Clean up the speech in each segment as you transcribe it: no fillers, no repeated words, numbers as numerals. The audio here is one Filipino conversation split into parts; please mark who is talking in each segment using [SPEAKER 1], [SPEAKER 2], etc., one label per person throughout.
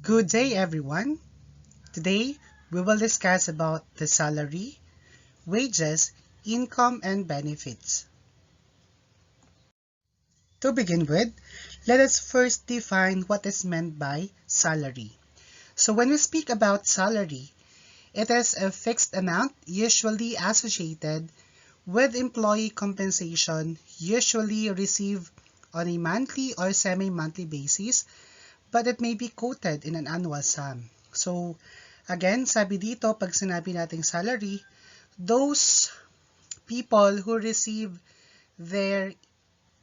[SPEAKER 1] Good day everyone. Today we will discuss about the salary, wages, income and benefits. To begin with, let us first define what is meant by salary. So when we speak about salary, it is a fixed amount usually associated with employee compensation usually received on a monthly or semi-monthly basis, but it may be quoted in an annual sum. So, again, sabi dito, pag sinabi nating salary, those people who receive their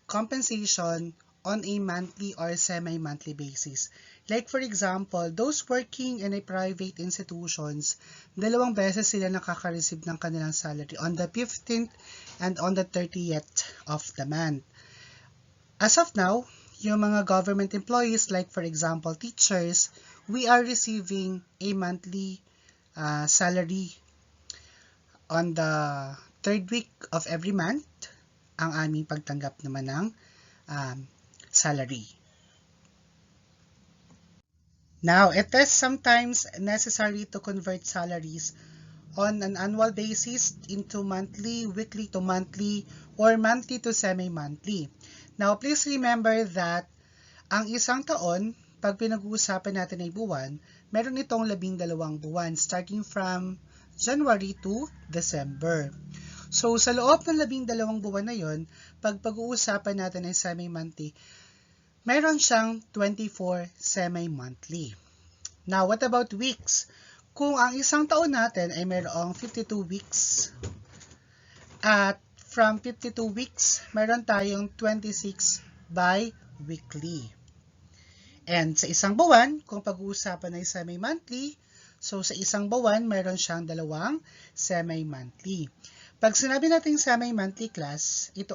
[SPEAKER 1] compensation on a monthly or semi-monthly basis. Like for example, those working in a private institutions, dalawang beses sila nakaka-receive ng kanilang salary on the 15th and on the 30th of the month. As of now, yung mga government employees like for example teachers, we are receiving a monthly salary on the third week of every month ang aming pagtanggap naman ng salary. Now, it is sometimes necessary to convert salaries on an annual basis into monthly, weekly to monthly, or monthly to semi-monthly. Now, please remember that ang isang taon, pag pinag-uusapan natin ay buwan, meron itong 12 buwan starting from January to December. So, sa loob ng 12 buwan na yon, pag pag-uusapan natin ay semi-monthly, meron siyang 24 semi-monthly. Now, what about weeks? Kung ang isang taon natin ay mayroong 52 weeks, at from 52 weeks, meron tayong 26 bi-weekly. And sa isang buwan, kung pag-uusapan ay semi-monthly, so sa isang buwan, meron siyang 2 semi-monthly. Pag sinabi natin semi-monthly class, it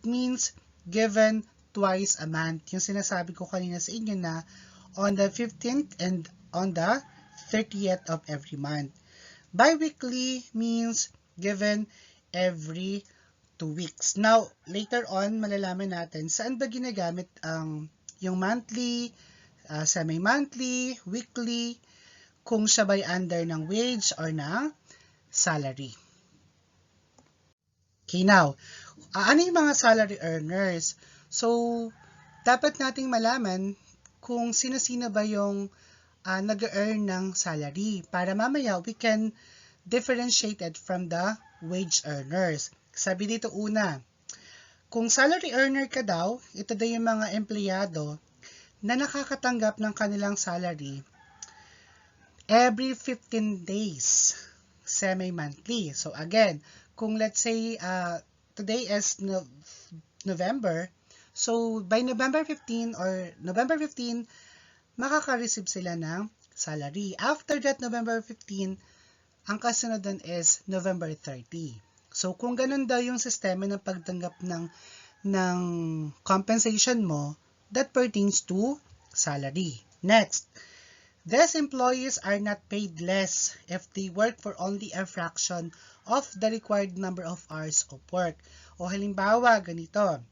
[SPEAKER 1] means given twice a month. Yung sinasabi ko kanina sa inyo na on the 15th and on the 30th of every month. Bi-weekly means given every 2 weeks. Now, later on, malalaman natin saan ba ginagamit ang yung monthly, semi-monthly, weekly, kung siya ba'y under ng wage or ng salary. Okay, now, ano yung mga salary earners? So, dapat nating malaman kung sino-sino ba yung nag-earn ng salary para mamaya we can differentiate it from the wage earners. Sabi dito una, kung salary earner ka daw, ito daw yung mga empleyado na nakakatanggap ng kanilang salary every 15 days, semi-monthly. So again, kung let's say today is November, so by November 15 or November 15, makaka-receive sila ng salary. After that November 15, ang kasunod dun is November 30. So kung ganun daw yung sistema ng pagtanggap ng compensation mo, that pertains to salary. Next, these employees are not paid less if they work for only a fraction of the required number of hours of work. O halimbawa, ganito.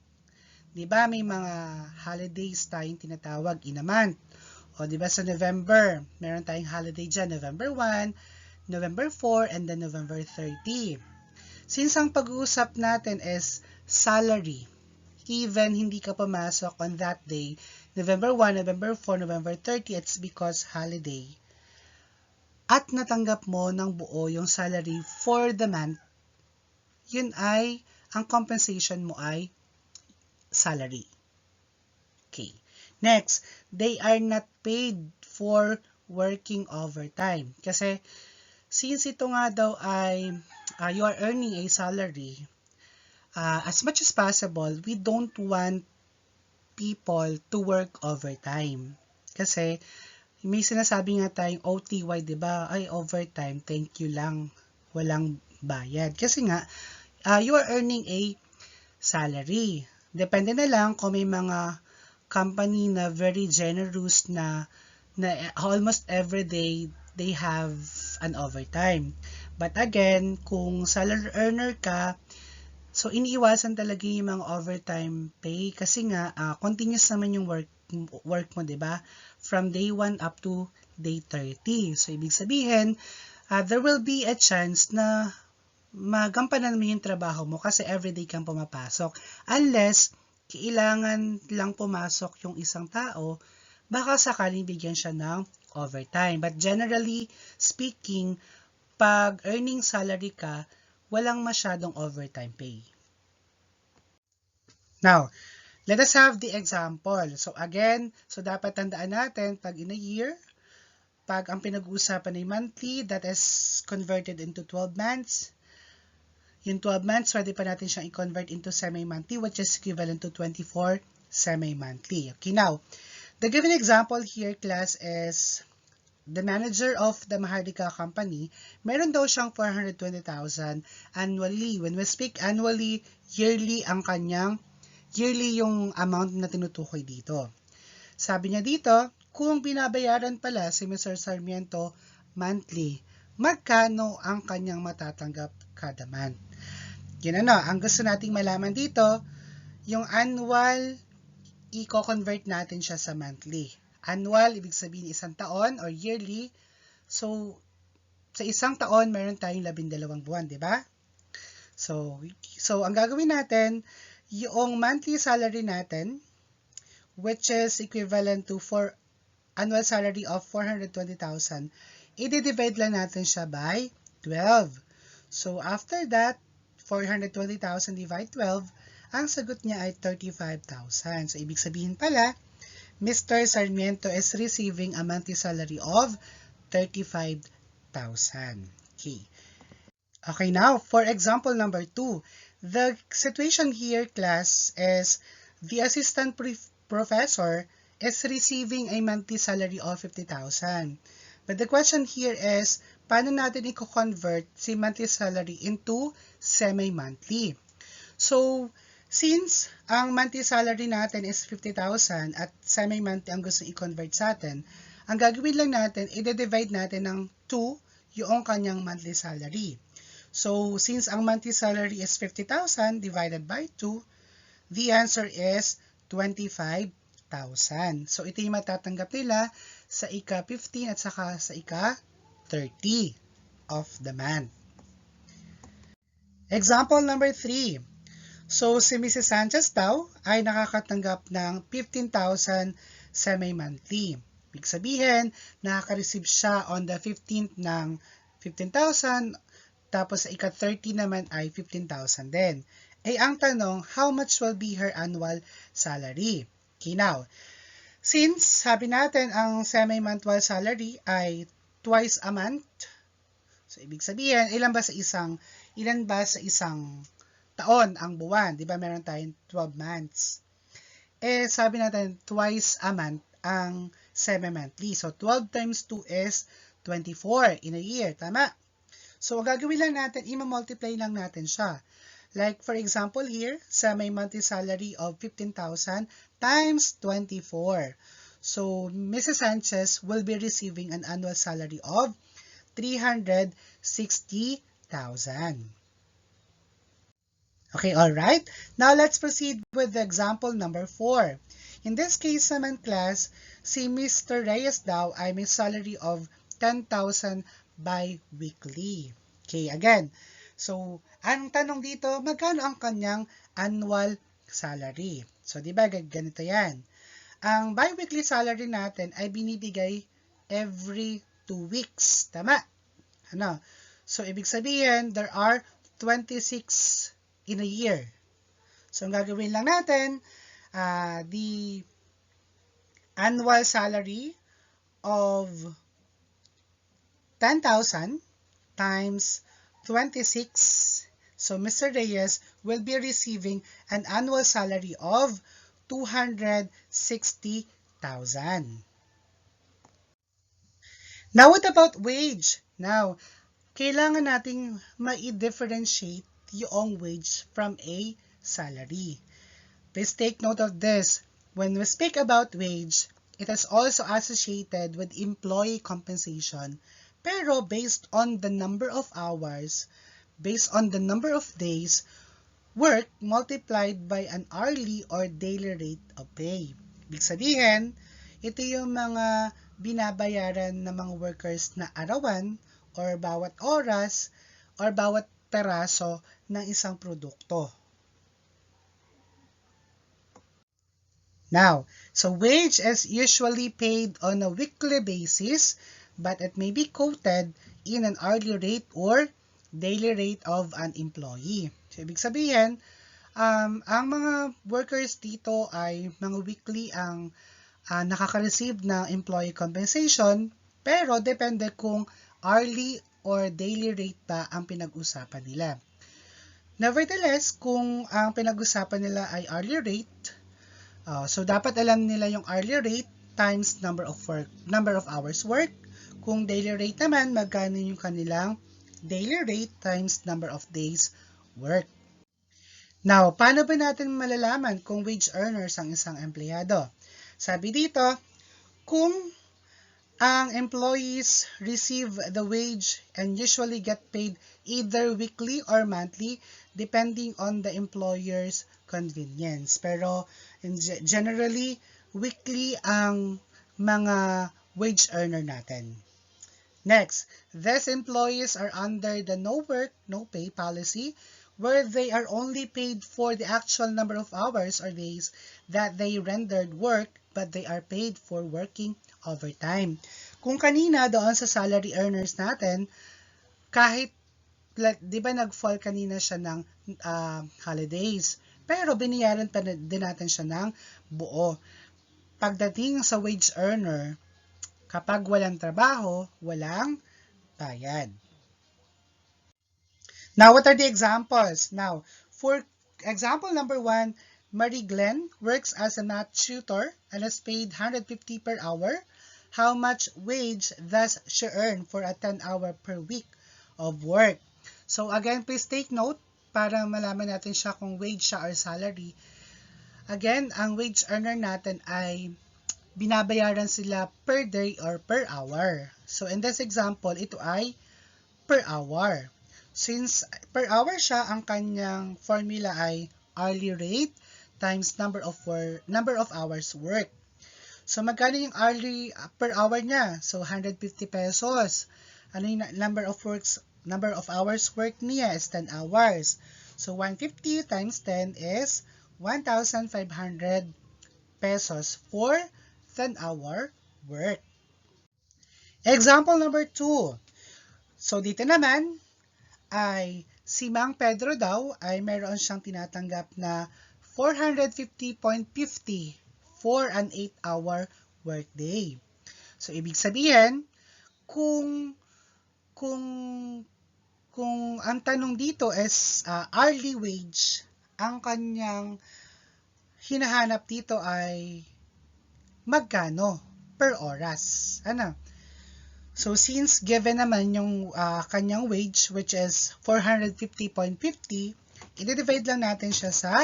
[SPEAKER 1] Diba may mga holidays tayong tinatawag in a month. O diba sa November, meron tayong holiday dyan, November 1, November 4, and then November 30. Since ang pag-uusap natin is salary, even hindi ka pumasok on that day, November 1, November 4, November 30, it's because holiday. At natanggap mo ng buo yung salary for the month, yun ay, ang compensation mo ay salary. Okay. Next, they are not paid for working overtime. Kasi, since ito nga daw ay you are earning a salary, as much as possible, we don't want people to work overtime. Kasi, may sinasabi nga tayong OTY, diba? Ay, overtime, thank you lang. Walang bayad. Kasi nga, you are earning a salary. Depende na lang kung may mga company na very generous na almost every day they have an overtime. But again, kung salary earner ka, so iniiwasan talaga yung mga overtime pay kasi nga continuous naman yung work mo, 'di ba? from day 1 up to day 30. So, ibig sabihin, there will be a chance na magampanan mo yung trabaho mo kasi everyday kang pumapasok. Unless, kailangan lang pumasok yung isang tao, baka sakaling bigyan siya ng overtime. But generally speaking, pag earning salary ka, walang masyadong overtime pay. Now, let us have the example. So again, dapat tandaan natin pag in a year, pag ang pinag-uusapan ay monthly, that is converted into 12 months. Yung 12 months, pwede pa natin siyang i-convert into semi-monthly, which is equivalent to 24 semi-monthly. Okay, now, the given example here, class, is the manager of the Mahardika company, meron daw siyang 420,000 annually. When we speak annually, yearly ang kanyang, yearly yung amount na tinutukoy dito. Sabi niya dito, kung binabayaran pala si Mr. Sarmiento monthly, magkano ang kanyang matatanggap kada month? Yun ang gusto nating malaman dito, yung annual, i-convert natin siya sa monthly. Annual, ibig sabihin isang taon or yearly. So, sa isang taon, meron tayong 12 buwan, di ba? So, ang gagawin natin, yung monthly salary natin, which is equivalent to annual salary of 420,000, i-divide lang natin siya by 12. So, after that, 420,000 divide 12, ang sagot niya ay 35,000. So, ibig sabihin pala, Mr. Sarmiento is receiving a monthly salary of 35,000. Okay. Okay, now, for example number 2, the situation here, class, is the assistant professor is receiving a monthly salary of 50,000. But the question here is, paano natin i-convert si monthly salary into semi-monthly? So, since ang monthly salary natin is 50,000 at semi-monthly ang gusto i-convert sa atin, ang gagawin lang natin, i-divide natin ng 2 yung kanyang monthly salary. So, since ang monthly salary is 50,000 divided by 2, the answer is 25,000. So, ito yung matatanggap nila sa ika-15 at saka sa ika-30 of the month. Example number 3. So, si Mrs. Sanchez daw ay nakakatanggap ng 15,000 semi-monthly. Ibig sabihin, nakaka-receive siya on the 15th ng 15,000, tapos sa ika-30 naman ay 15,000 din. Eh, ang tanong, how much will be her annual salary? Okay, now, since sabi natin ang semi-monthly salary ay twice a month, so ibig sabihin, ilan ba sa isang taon ang buwan? Di ba meron tayong 12 months? Eh, sabi natin, twice a month ang semi-monthly. So, 12 times 2 is 24 in a year. Tama? So, ang gagawin lang natin, i-multiply lang natin siya. Like, for example here, semi-monthly salary of 15,000 times 24. So, Mrs. Sanchez will be receiving an annual salary of 360,000. Okay, alright. Now, let's proceed with the example number 4. In this case naman, class, si Mr. Reyes daw ay may salary of 10,000 bi-weekly. Okay, again. So, ang tanong dito, magkano ang kanyang annual salary? So, di ba, ganito yan. Ang bi-weekly salary natin ay binibigay every 2 weeks. Tama? Ano? So, ibig sabihin, there are 26 in a year. So, ang gagawin lang natin, the annual salary of 10,000 times 26. So, Mr. Reyes will be receiving an annual salary of 260,000. Now, what about wage? Now, kailangan nating ma-differentiate yung wage from a salary. Please take note of this. When we speak about wage, it is also associated with employee compensation, pero based on the number of hours, based on the number of days, work multiplied by an hourly or daily rate of pay. Ibig sabihin, ito yung mga binabayaran ng mga workers na arawan or bawat oras or bawat peraso ng isang produkto. Now, so wage is usually paid on a weekly basis, but it may be quoted in an hourly rate or daily rate of an employee. So, ibig sabihin, ang mga workers dito ay mga weekly ang nakaka-receive ng employee compensation, pero depende kung hourly or daily rate pa ang pinag-usapan nila. Nevertheless, kung ang pinag-usapan nila ay hourly rate, so dapat alam nila yung hourly rate times number of hours work. Kung daily rate naman, magkano yung kanilang daily rate times number of days work. Now, paano ba natin malalaman kung wage earners ang isang empleyado? Sabi dito, kung ang employees receive the wage and usually get paid either weekly or monthly depending on the employer's convenience. Pero generally, weekly ang mga wage earner natin. Next, these employees are under the no work, no pay policy where they are only paid for the actual number of hours or days that they rendered work but they are paid for working overtime. Kung kanina doon sa salary earners natin, kahit, di ba nag-fall kanina siya ng holidays, pero biniyaran pa din natin siya ng buo. Pagdating sa wage earner, kapag walang trabaho, walang bayad. Now, what are the examples? Now, for example number 1, Marie Glenn works as a math tutor and is paid 150 per hour. How much wage does she earn for a 10-hour per week of work? So again, please take note para malaman natin siya kung wage siya or salary. Again, ang wage earner natin ay binabayaran sila per day or per hour. So in this example, ito ay per hour. Since per hour siya, ang kanyang formula ay hourly rate times number of hours work. So magkano yung hourly per hour niya? So 150 pesos. Ano yung number of hours work niya is 10 hours. So 150 times 10 is 1,500 pesos for 10-hour work. Example number 2. So dito naman ay si Mang Pedro daw ay meron siyang tinatanggap na 450.50 for an 8-hour workday. So ibig sabihin, kung ang tanong dito is hourly wage, ang kanyang hinahanap dito ay magkano per oras. Ano? So since given naman yung kanyang wage which is 450.50, i-divide lang natin siya sa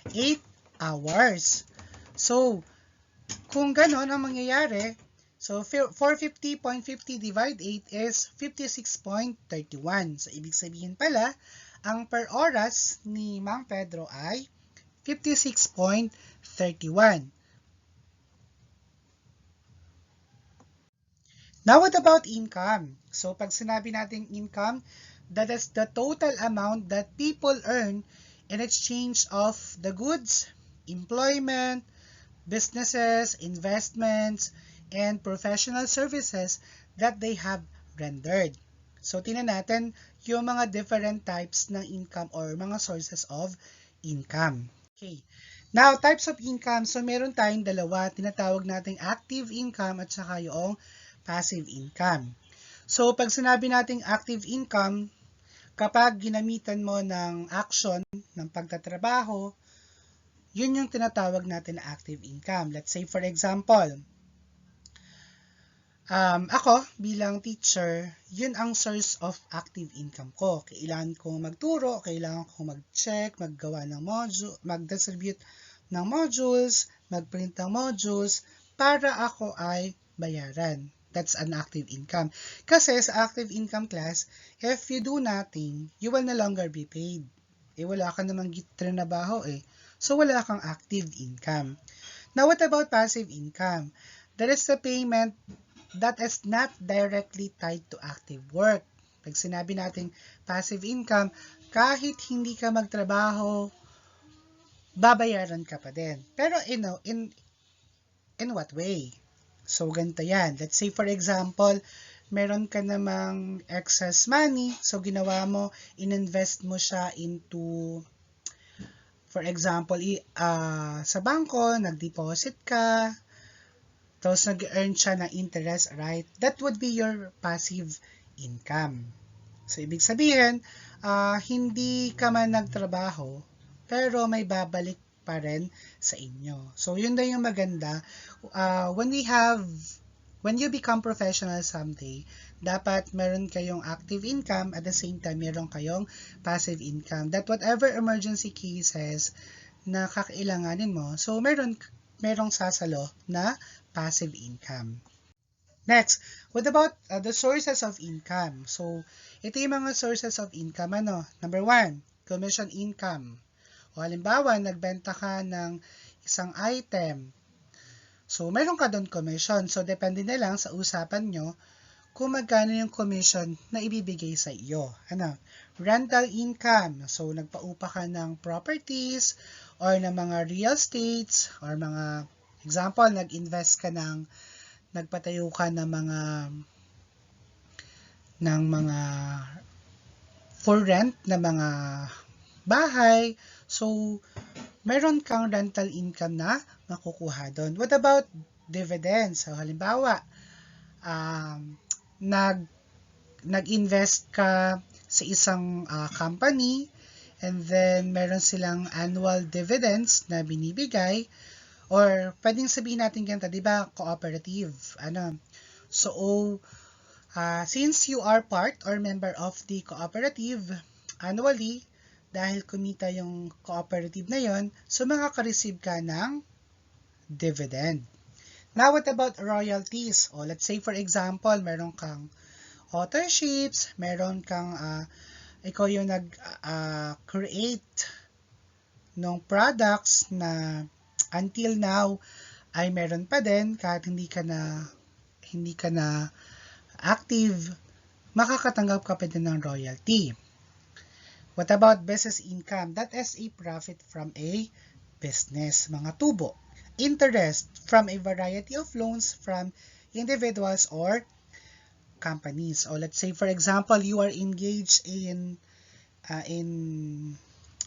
[SPEAKER 1] 8 hours. So kung ganon ang mangyayari, so 450.50 divide 8 is 56.31. So ibig sabihin pala, ang per oras ni Mang Pedro ay 56.31. Now, what about income? So, pag sinabi natin income, that is the total amount that people earn in exchange of the goods, employment, businesses, investments, and professional services that they have rendered. So, tingnan natin yung mga different types ng income or mga sources of income. Okay. Now, types of income. So, meron tayong dalawa. Tinatawag nating active income at saka yung passive income. So, pag sinabi nating active income, kapag ginamitan mo ng action, ng pagtatrabaho, yun yung tinatawag natin na active income. Let's say, for example, ako bilang teacher, yun ang source of active income ko. Kailangan kong magturo, kailangan kong mag-check, maggawa ng module, mag-distribute ng modules, mag-print ng modules, para ako ay bayaran. That's an active income. Kasi sa active income class, if you do nothing, you will no longer be paid. Wala ka namang trinabaho So, wala kang active income. Now, what about passive income? That is the payment that is not directly tied to active work. Pag sinabi natin passive income, kahit hindi ka magtrabaho, babayaran ka pa din. Pero in what way? So, ganito yan. Let's say, for example, meron ka namang excess money. So, ginawa mo, ininvest mo siya into, for example, sa bangko, nag-deposit ka, tapos nag-earn siya ng interest, right? That would be your passive income. So, ibig sabihin, hindi ka man nagtrabaho, pero may babalik pa rin sa inyo. So, yun na yung maganda. When you become professional someday, dapat meron kayong active income at the same time meron kayong passive income. That whatever emergency cases na kakailanganin mo, so merong sasalo na passive income. Next, what about the sources of income? So, ito yung mga sources of income. Number one, commission income. O halimbawa, nagbenta ka ng isang item. So, meron ka doon commission. So, depende na lang sa usapan nyo kung magkano yung commission na ibibigay sa iyo. Rental income. So, nagpaupa ka ng properties or ng mga real estates or mga, example, nagpatayo ka ng mga for rent na mga bahay. So, meron kang rental income na makukuha doon. What about dividends? So, halimbawa, nag-invest ka sa isang company and then meron silang annual dividends na binibigay or pwedeng sabihin natin ganito, di ba, cooperative. So, since you are part or member of the cooperative, annually, dahil kumita yung cooperative na yon, so makaka-receive ka ng dividend. Now, what about royalties? Let's say for example, meron kang authorships, meron kang, ikaw yung nag-create ng products na until now ay meron pa din kahit hindi ka na active, makakatanggap ka pa din ng royalty. What about business income? That is a profit from a business, mga tubo. Interest from a variety of loans from individuals or companies. Let's say for example, you are engaged in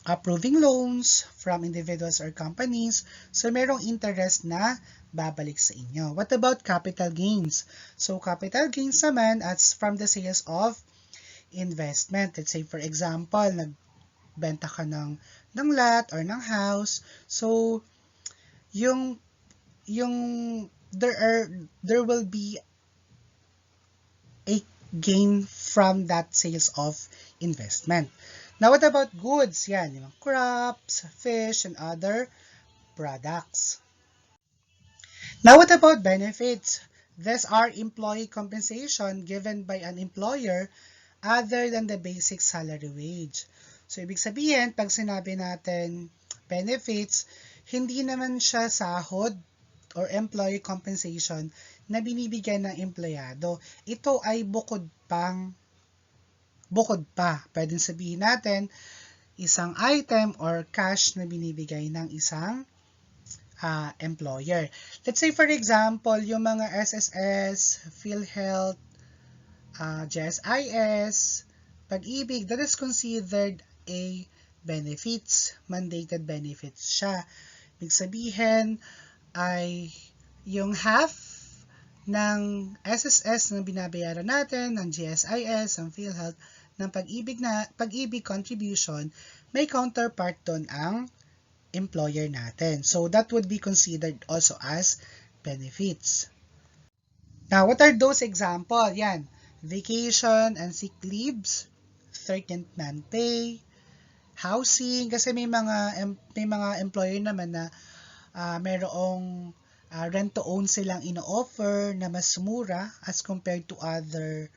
[SPEAKER 1] approving loans from individuals or companies. So merong interest na babalik sa inyo. What about capital gains? So capital gains naman as from the sales of investment. Let's say for example, nagbenta ka ng lot or ng house. So there will be a gain from that sales of investment. Now what about goods? Yan, yung crops, fish, and other products. Now what about benefits? These are employee compensation given by an employer other than the basic salary wage. So, ibig sabihin, pag sinabi natin benefits, hindi naman siya sahod or employee compensation na binibigyan ng empleyado. Ito ay bukod pa. Pwedeng sabihin natin, isang item or cash na binibigay ng isang employer. Let's say for example, yung mga SSS, PhilHealth, GSIS, Pag-ibig, that is considered a benefits, mandated benefits siya. Ibig sabihin ay yung half ng SSS na binabayaran natin, ng GSIS, ng PhilHealth, ng Pag-ibig contribution, may counterpart doon ang employer natin. So, that would be considered also as benefits. Now, what are those examples? Yan, vacation and sick leaves, 13th month pay, housing, kasi may mga employer naman na mayroong rent to own silang ino-offer na mas mura as compared to other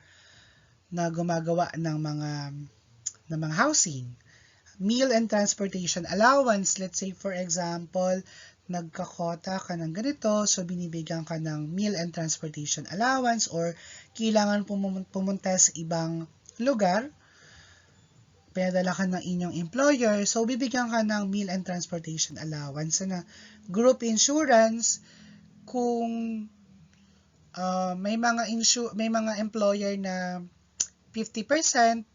[SPEAKER 1] na gumagawa ng mga housing. Meal and transportation allowance, let's say for example, nagkakota ka ng ganito, so binibigyan ka ng meal and transportation allowance or kailangan pumunta sa ibang lugar, pinadala ka ng inyong employer, so bibigyan ka ng meal and transportation allowance na group insurance kung may mga employer na 50%,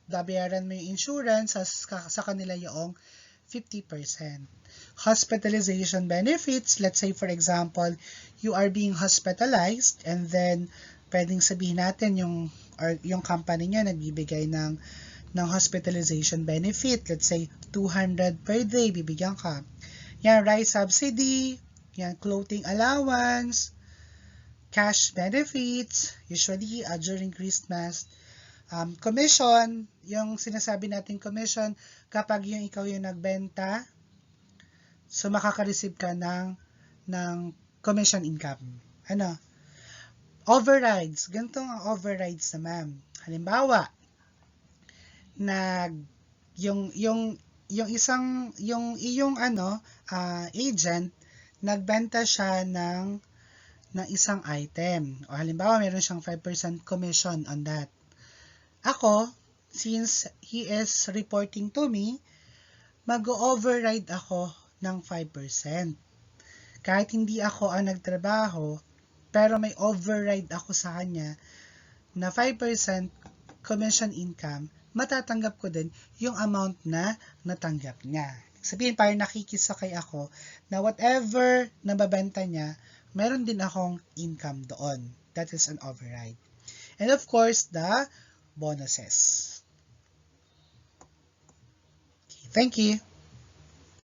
[SPEAKER 1] babayaran mo yung insurance sa kanila yung 50%. Hospitalization benefits, let's say for example, you are being hospitalized and then pwedeng sabihin natin yung company niya nagbibigay ng hospitalization benefit, let's say 200 per day bibigyan ka. Yan, rice subsidy, yan, clothing allowance, cash benefits, usually during Christmas. Commission, yung sinasabi nating commission, kapag yung ikaw yung nagbenta, so makaka-receive ka ng commission income. Overrides, ganito ang overrides naman. Halimbawa, yung iyong agent nagbenta siya ng isang item. O halimbawa, meron siyang 5% commission on that. Ako, since he is reporting to me, mag-override ako ng 5%. Kahit hindi ako ang nagtrabaho, pero may override ako sa kanya na 5% commission income, matatanggap ko din yung amount na natanggap niya. Sabihin, parang nakikisakay ako na whatever na mabenta niya, meron din akong income doon. That is an override. And of course, the bonuses. Okay, thank you.